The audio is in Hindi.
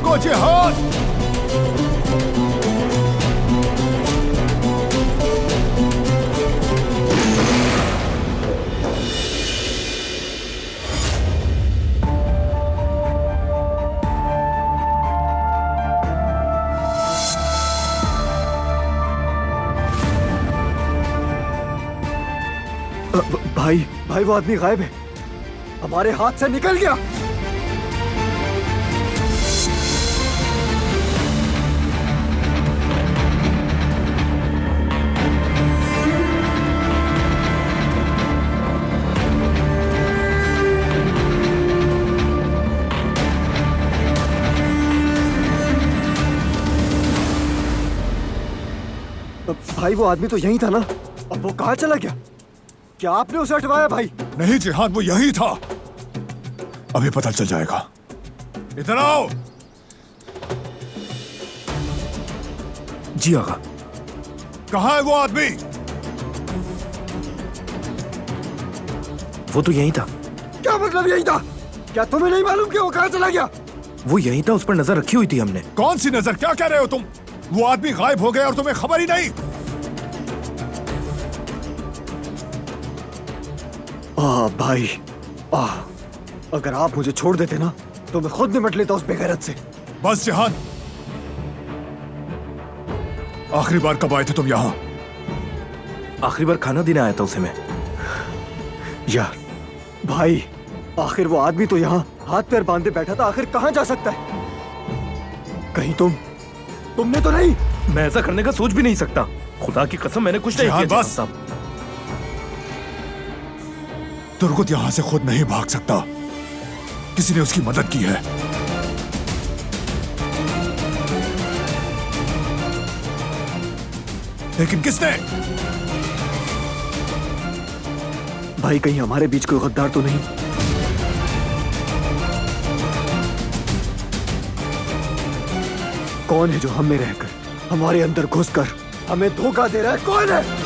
भागो जिहाद। भाई भाई वो आदमी गायब है, हमारे हाथ से निकल गया। भाई वो आदमी तो यहीं था ना, अब वो कहाँ चला गया? क्या आपने उसे हटवाया भाई? नहीं जिहाद, वो यही था। अभी पता चल जाएगा। इधर आओ। जी आगा। कहाँ है वो आदमी? वो तो यहीं था। क्या मतलब यहीं था? क्या तुम्हें नहीं मालूम कि वो कहाँ चला गया? वो यहीं था, उस पर नजर रखी हुई थी हमने। कौन सी नजर? क्या कह रहे हो तुम? वो आदमी गायब हो गया और तुम्हें खबर ही नहीं? भाई अगर आप मुझे छोड़ देते ना तो मैं खुद निपट लेता उस बेगैरत से। बस जिहाद, आखिरी बार कब आए थे तुम यहाँ? आखिरी बार खाना देने आया था उसे मैं। यार भाई, आखिर वो आदमी तो यहाँ हाथ पैर बांधे बैठा था, आखिर कहाँ जा सकता है? कहीं तुमने तो नहीं? मैं ऐसा करने का सोच भी नहीं सकता, खुदा की कसम मैंने कुछ नहीं किया। बस दुर्गुत यहां से खुद नहीं भाग सकता, किसी ने उसकी मदद की है। लेकिन किसने? भाई कहीं हमारे बीच कोई गद्दार तो नहीं? कौन है जो हम में रहकर हमारे अंदर घुसकर हमें धोखा दे रहा है? कौन है?